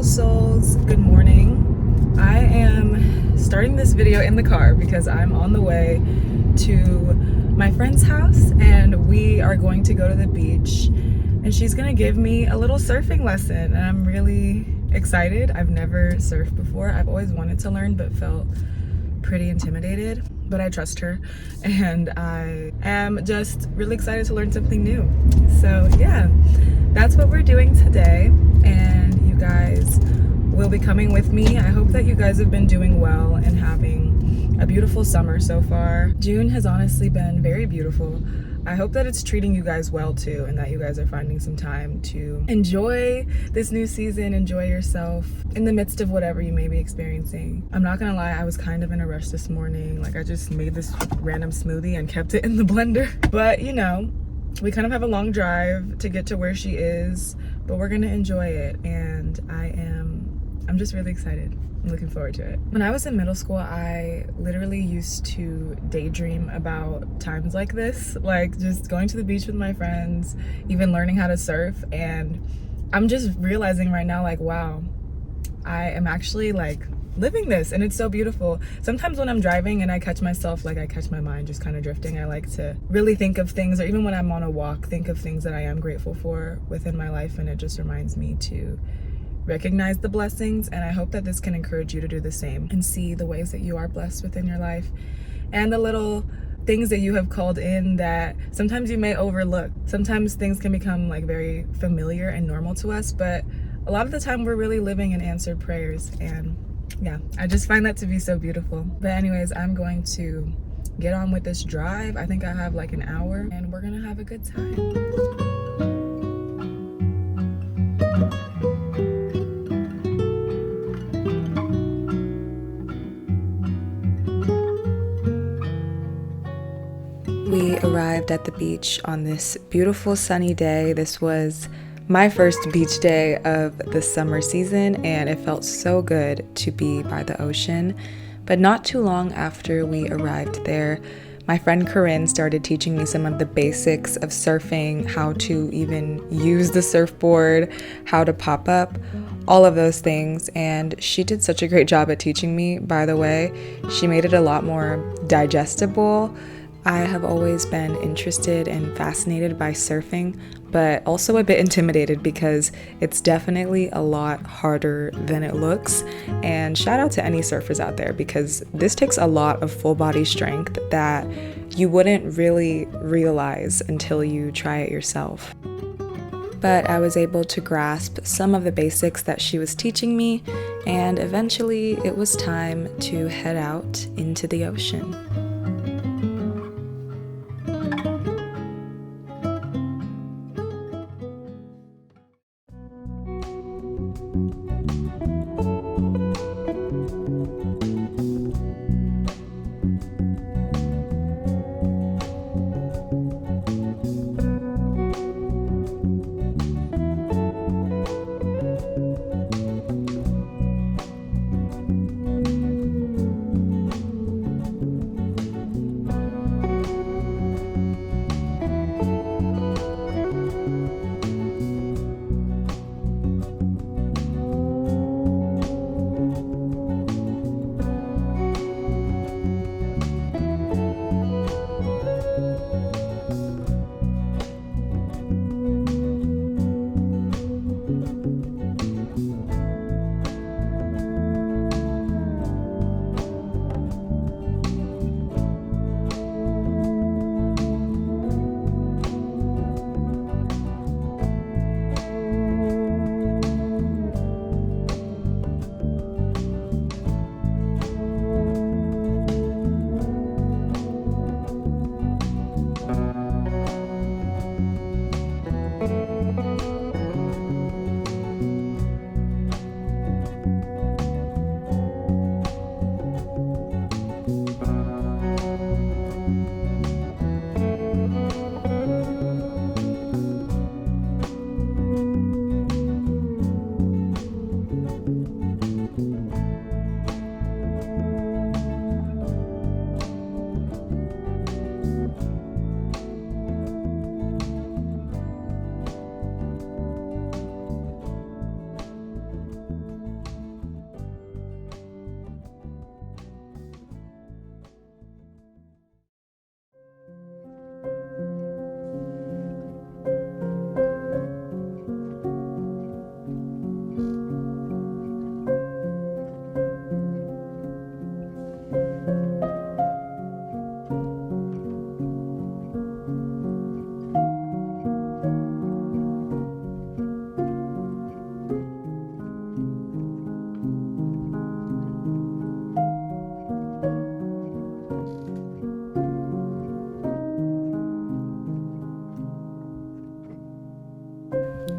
beautiful souls, good morning. I am starting this video in the car because I'm on the way to my friend's house and we are going to go to the beach, and she's gonna give me a little surfing lesson, and I'm really excited. I've never surfed before. I've always wanted to learn but felt pretty intimidated, but I trust her and I am just really excited to learn something new. So yeah, that's what we're doing today, and you guys will be coming with me. I hope that you guys have been doing well and having a beautiful summer so far. June has honestly been very beautiful. I hope that it's treating you guys well too, and that you guys are finding some time to enjoy this new season, enjoy yourself in the midst of whatever you may be experiencing. I'm not gonna lie, I was kind of in a rush this morning. Like, I just made this random smoothie and kept it in the blender. But you know, we kind of have a long drive to get to where she is, but we're gonna enjoy it, and I'm just really excited. I'm looking forward to it. When I was in middle school, I literally used to daydream about times like this, like just going to the beach with my friends, even learning how to surf. And I'm just realizing right now, like, wow, I am actually like living this, and it's so beautiful. Sometimes when I'm driving and I catch myself, like I catch my mind just kind of drifting, I like to really think of things, or even when I'm on a walk, think of things that I am grateful for within my life, and it just reminds me to recognize the blessings. And I hope that this can encourage you to do the same and see the ways that you are blessed within your life, and the little things that you have called in that sometimes you may overlook. Sometimes things can become like very familiar and normal to us, but a lot of the time we're really living in answered prayers. And yeah, I just find that to be so beautiful. But anyways, I'm going to get on with this drive. I think I have like an hour, and we're gonna have a good time. We arrived at the beach on this beautiful sunny day. This was my first beach day of the summer season, and it felt so good to be by the ocean. But not too long after we arrived there, my friend Corinne started teaching me some of the basics of surfing, how to even use the surfboard, how to pop up, all of those things. And she did such a great job at teaching me, by the way. She made it a lot more digestible. I have always been interested and fascinated by surfing, but also a bit intimidated because it's definitely a lot harder than it looks. And shout out to any surfers out there, because this takes a lot of full body strength that you wouldn't really realize until you try it yourself. But I was able to grasp some of the basics that she was teaching me, and eventually it was time to head out into the ocean.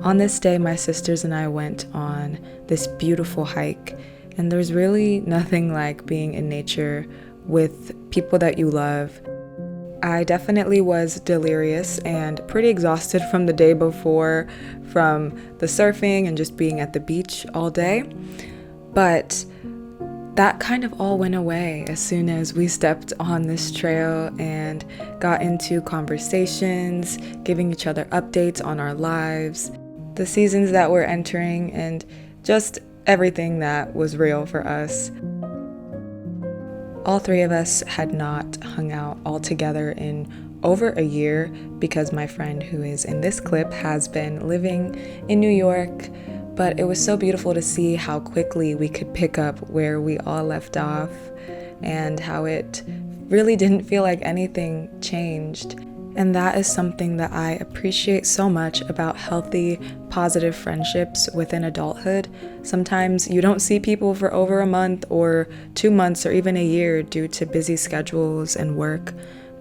On this day, my sisters and I went on this beautiful hike, and there's really nothing like being in nature with people that you love. I definitely was delirious and pretty exhausted from the day before, from the surfing and just being at the beach all day. But that kind of all went away as soon as we stepped on this trail and got into conversations, giving each other updates on our lives, the seasons that we're entering, and just everything that was real for us. All three of us had not hung out all together in over a year because my friend who is in this clip has been living in New York, but it was so beautiful to see how quickly we could pick up where we all left off and how it really didn't feel like anything changed. And that is something that I appreciate so much about healthy, positive friendships within adulthood. Sometimes you don't see people for over a month or 2 months or even a year due to busy schedules and work,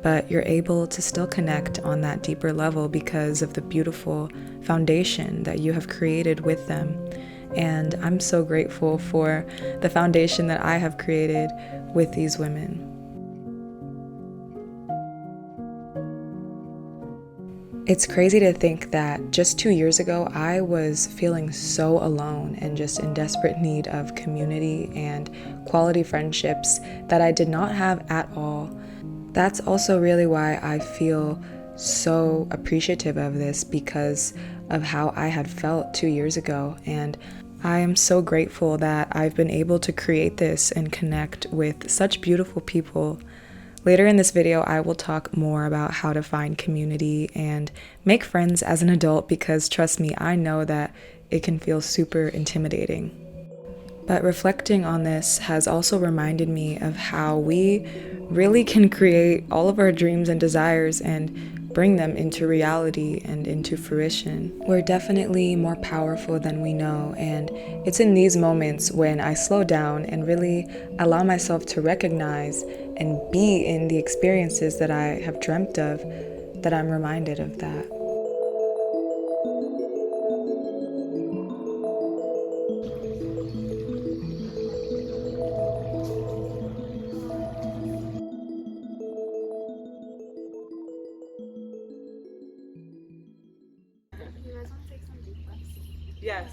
but you're able to still connect on that deeper level because of the beautiful foundation that you have created with them. And I'm so grateful for the foundation that I have created with these women. It's crazy to think that just 2 years ago, I was feeling so alone and just in desperate need of community and quality friendships that I did not have at all. That's also really why I feel so appreciative of this, because of how I had felt 2 years ago. And I am so grateful that I've been able to create this and connect with such beautiful people. Later in this video, I will talk more about how to find community and make friends as an adult, because trust me, I know that it can feel super intimidating. But reflecting on this has also reminded me of how we really can create all of our dreams and desires and bring them into reality and into fruition. We're definitely more powerful than we know, and it's in these moments when I slow down and really allow myself to recognize and be in the experiences that I have dreamt of that I'm reminded of that. You guys want to take some deep breaths? Yes,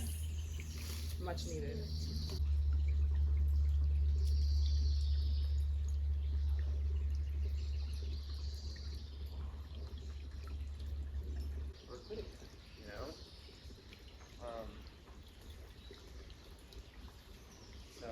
much needed. You know? So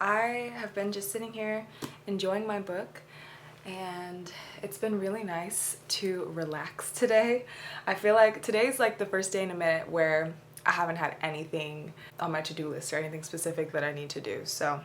I have been just sitting here enjoying my book, and it's been really nice to relax today. I feel like today's like the first day in a minute where I haven't had anything on my to-do list or anything specific that I need to do, so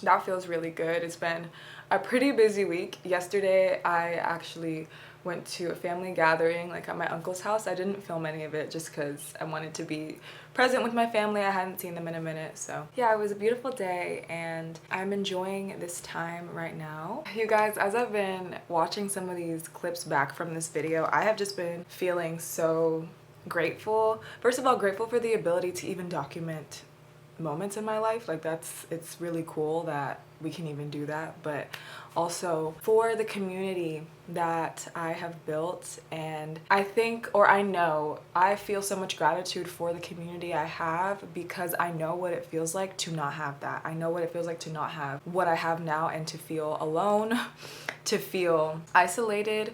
that feels really good. It's been a pretty busy week. Yesterday I actually went to a family gathering like at my uncle's house. I didn't film any of it just because I wanted to be present with my family. I hadn't seen them in a minute. So yeah, it was a beautiful day and I'm enjoying this time right now. You guys, as I've been watching some of these clips back from this video, I have just been feeling so grateful. First of all, grateful for the ability to even document moments in my life. Like it's really cool that we can even do that, but also for the community that I have built. And I think, or I know, I feel so much gratitude for the community I have because I know what it feels like to not have that. I know what it feels like to not have what I have now and to feel alone, to feel isolated.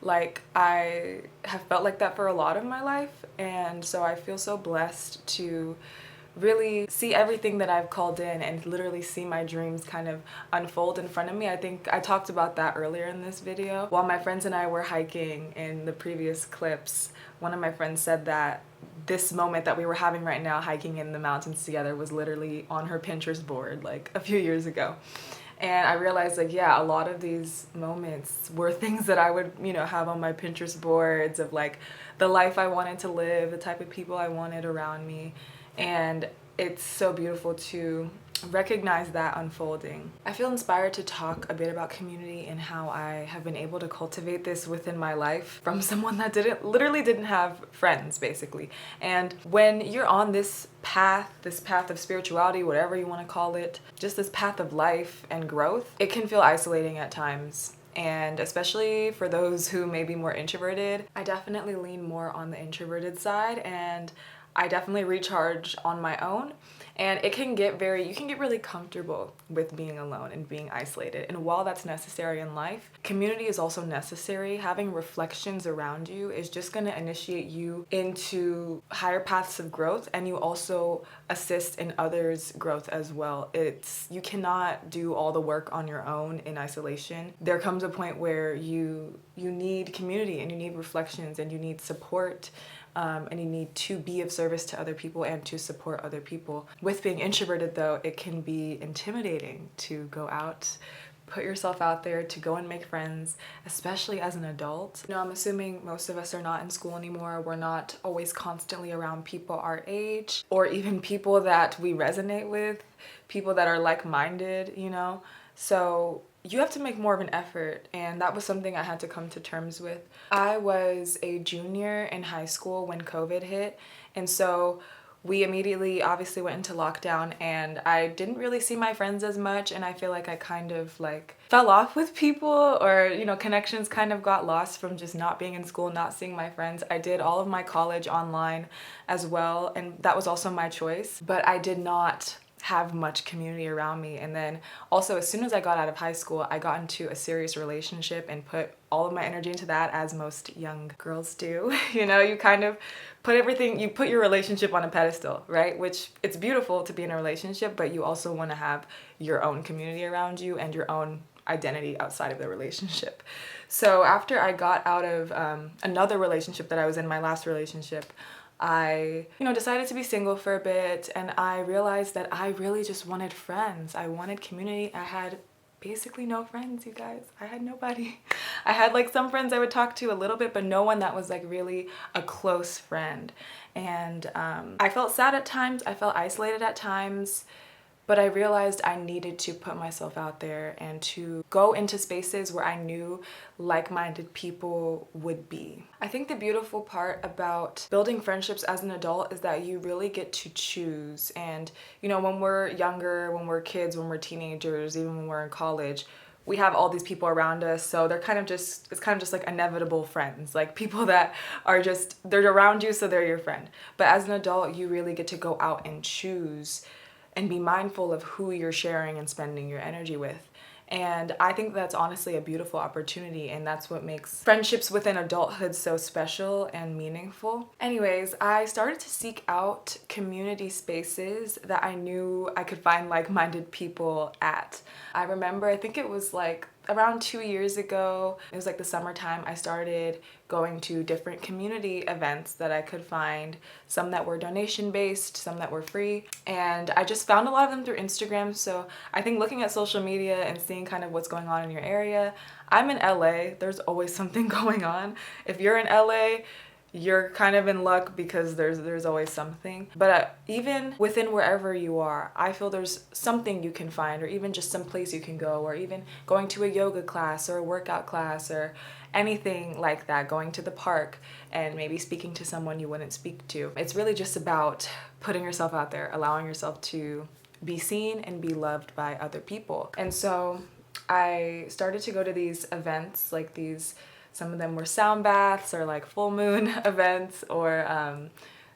Like I have felt like that for a lot of my life, and so I feel so blessed to really see everything that I've called in and literally see my dreams kind of unfold in front of me. I think I talked about that earlier in this video. While my friends and I were hiking in the previous clips, one of my friends said that this moment that we were having right now, hiking in the mountains together, was literally on her Pinterest board like a few years ago. And I realized, like, yeah, a lot of these moments were things that I would, you know, have on my Pinterest boards of like the life I wanted to live, the type of people I wanted around me. And it's so beautiful to recognize that unfolding. I feel inspired to talk a bit about community and how I have been able to cultivate this within my life from someone that literally didn't have friends, basically. And when you're on this path of spirituality, whatever you want to call it, just this path of life and growth, it can feel isolating at times. And especially for those who may be more introverted, I definitely lean more on the introverted side, and I definitely recharge on my own. And you can get really comfortable with being alone and being isolated. And while that's necessary in life, community is also necessary. Having reflections around you is just going to initiate you into higher paths of growth, and you also assist in others' growth as well. You cannot do all the work on your own in isolation. There comes a point where you need community, and you need reflections, and you need support. And you need to be of service to other people and to support other people. With being introverted though, it can be intimidating to go out, put yourself out there, to go and make friends, especially as an adult. You know, I'm assuming most of us are not in school anymore. We're not always constantly around people our age, or even people that we resonate with, people that are like-minded, you know? So you have to make more of an effort, and that was something I had to come to terms with. I was a junior in high school when COVID hit, and so we immediately obviously went into lockdown, and I didn't really see my friends as much, and I feel like I kind of like fell off with people, or, you know, connections kind of got lost from just not being in school, not seeing my friends. I did all of my college online as well, and that was also my choice, but I did not have much community around me. And then also, as soon as I got out of high school, I got into a serious relationship and put all of my energy into that, as most young girls do. You know, you kind of you put your relationship on a pedestal, right? Which, it's beautiful to be in a relationship, but you also want to have your own community around you and your own identity outside of the relationship. So after I got out of another relationship that I was in, my last relationship, I, decided to be single for a bit, and I realized that I really just wanted friends. I wanted community. I had basically no friends, you guys. I had nobody. I had like some friends I would talk to a little bit, but no one that was like really a close friend. And I felt sad at times. I felt isolated at times. But I realized I needed to put myself out there and to go into spaces where I knew like-minded people would be. I think the beautiful part about building friendships as an adult is that you really get to choose. And, when we're younger, when we're kids, when we're teenagers, even when we're in college, we have all these people around us, so it's kind of just like inevitable friends, like people that are they're around you, so they're your friend. But as an adult, you really get to go out and choose and be mindful of who you're sharing and spending your energy with. And I think that's honestly a beautiful opportunity, and that's what makes friendships within adulthood so special and meaningful. Anyways, I started to seek out community spaces that I knew I could find like-minded people at. I remember, I think it was like around 2 years ago, it was like the summertime, I started going to different community events that I could find, some that were donation-based, some that were free, and I just found a lot of them through Instagram. So I think looking at social media and seeing kind of what's going on in your area, I'm in LA, there's always something going on. If you're in LA, you're kind of in luck because there's always something. But even within wherever you are, I feel there's something you can find, or even just some place you can go, or even going to a yoga class or a workout class or anything like that, going to the park and maybe speaking to someone you wouldn't speak to. It's really just about putting yourself out there, allowing yourself to be seen and be loved by other people. And so I started to go to these events, like these, some of them were sound baths or like full moon events or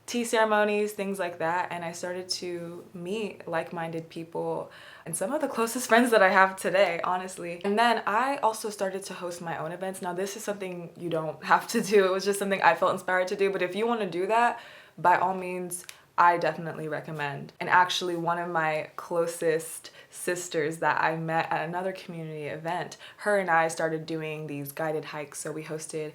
tea ceremonies, things like that. And I started to meet like-minded people and some of the closest friends that I have today, honestly. And then I also started to host my own events. Now this is something you don't have to do. It was just something I felt inspired to do. But if you want to do that, by all means, I definitely recommend. And actually one of my closest sisters that I met at another community event, her and I started doing these guided hikes. So we hosted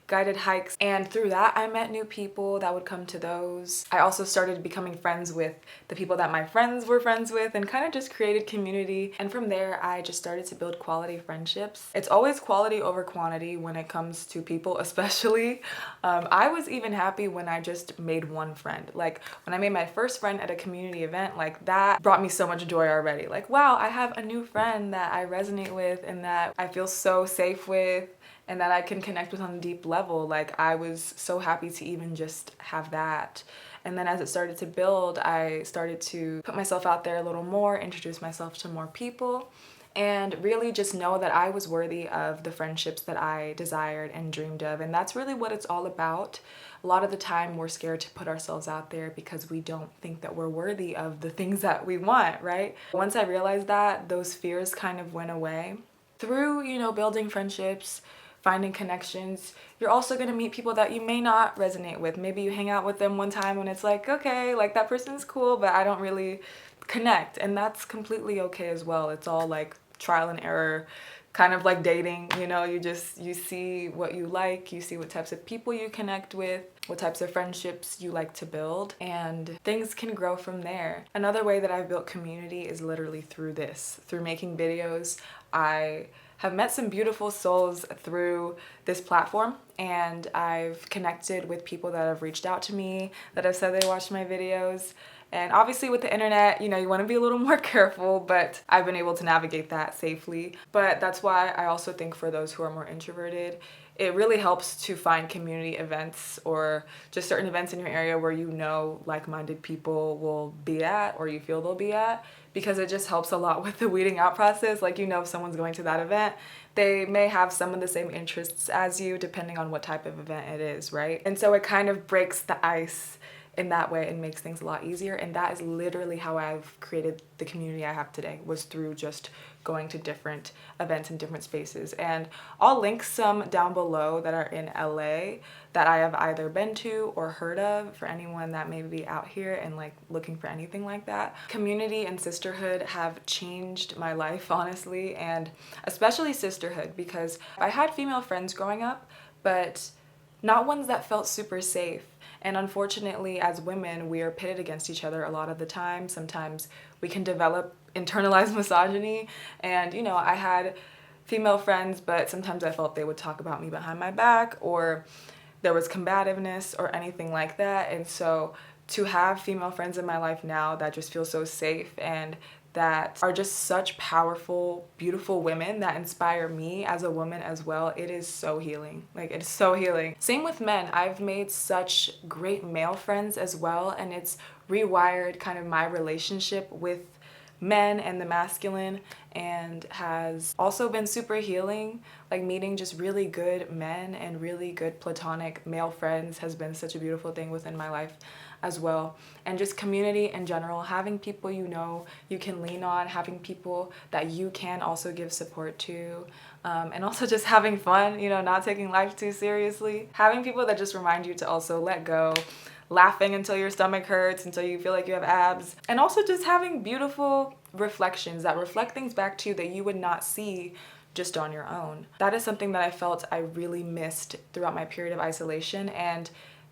guided hikes, and through that I met new people that would come to those. I also started becoming friends with the people that my friends were friends with and kind of just created community. And from there I just started to build quality friendships. It's always quality over quantity when it comes to people, especially. I was even happy when I just made one friend. Like when I made my first friend at a community event, like that brought me so much joy already. Like, wow, I have a new friend that I resonate with and that I feel so safe with and that I can connect with on a deep level. Like I was so happy to even just have that. And then as it started to build, I started to put myself out there a little more, introduce myself to more people, and really just know that I was worthy of the friendships that I desired and dreamed of. And that's really what it's all about. A lot of the time we're scared to put ourselves out there because we don't think that we're worthy of the things that we want, right? Once I realized that, those fears kind of went away. Through, you know, building friendships, finding connections, you're also going to meet people that you may not resonate with. Maybe you hang out with them one time and it's like, okay, like that person's cool, but I don't really connect. And that's completely okay as well. It's all like trial and error, kind of like dating, you know, you see what you like, you see what types of people you connect with, what types of friendships you like to build, and things can grow from there. Another way that I've built community is literally through this, through making videos. I have met some beautiful souls through this platform, and I've connected with people that have reached out to me, that have said they watched my videos. And obviously with the internet, you know, you want to be a little more careful, but I've been able to navigate that safely. But that's why I also think for those who are more introverted, it really helps to find community events or just certain events in your area where you know like-minded people will be at, or you feel they'll be at, because it just helps a lot with the weeding out process. Like, you know, if someone's going to that event, they may have some of the same interests as you depending on what type of event it is, right? And so it kind of breaks the ice in that way and makes things a lot easier. And that is literally how I've created the community I have today, was through just going to different events in different spaces. And I'll link some down below that are in LA that I have either been to or heard of, for anyone that may be out here and like looking for anything like that. Community and sisterhood have changed my life, honestly, and especially sisterhood, because I had female friends growing up, but not ones that felt super safe. And unfortunately, as women, we are pitted against each other a lot of the time. Sometimes we can develop internalized misogyny. And, you know, I had female friends, but sometimes I felt they would talk about me behind my back, or there was combativeness or anything like that. And so to have female friends in my life now that just feel so safe and that are just such powerful, beautiful women that inspire me as a woman as well, it is so healing. Like, it's so healing. Same with men. I've made such great male friends as well, and it's rewired kind of my relationship with men and the masculine, and has also been super healing. Like, meeting just really good men and really good platonic male friends has been such a beautiful thing within my life as well. And just community in general, having people you know you can lean on, having people that you can also give support to, and also just having fun, you know, not taking life too seriously. Having people that just remind you to also let go, laughing until your stomach hurts, until you feel like you have abs, and also just having beautiful reflections that reflect things back to you that you would not see just on your own. That is something that I felt I really missed throughout my period of isolation, and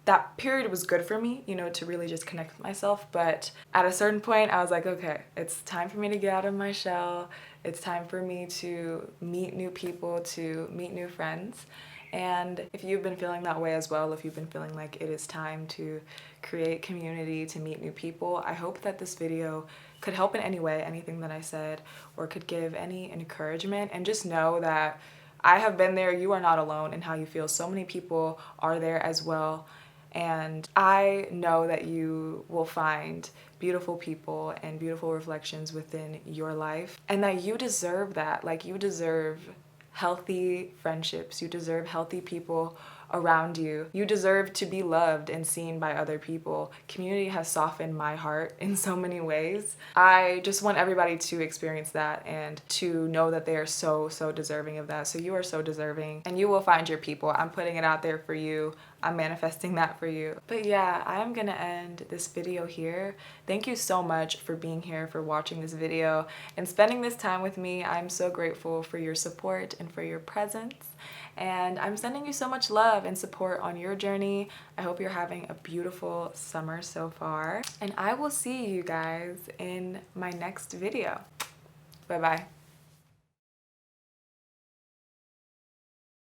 that period was good for me, you know, to really just connect with myself. But at a certain point, I was like, okay, it's time for me to get out of my shell. It's time for me to meet new people, to meet new friends. And if you've been feeling that way as well, if you've been feeling like it is time to create community, to meet new people, I hope that this video could help in any way, anything that I said, or could give any encouragement. And just know that I have been there. You are not alone in how you feel. So many people are there as well. And I know that you will find beautiful people and beautiful reflections within your life, and that you deserve that. Like, you deserve healthy friendships. You deserve healthy people around you. You deserve to be loved and seen by other people. Community has softened my heart in so many ways. I just want everybody to experience that and to know that they are so deserving of that. So you are so deserving, and you will find your people. I'm putting it out there for you. I'm manifesting that for you. But yeah, I am gonna end this video here. Thank you so much for being here, for watching this video and spending this time with me. I'm so grateful for your support and for your presence. And I'm sending you so much love and support on your journey. I hope you're having a beautiful summer so far. And I will see you guys in my next video. Bye-bye.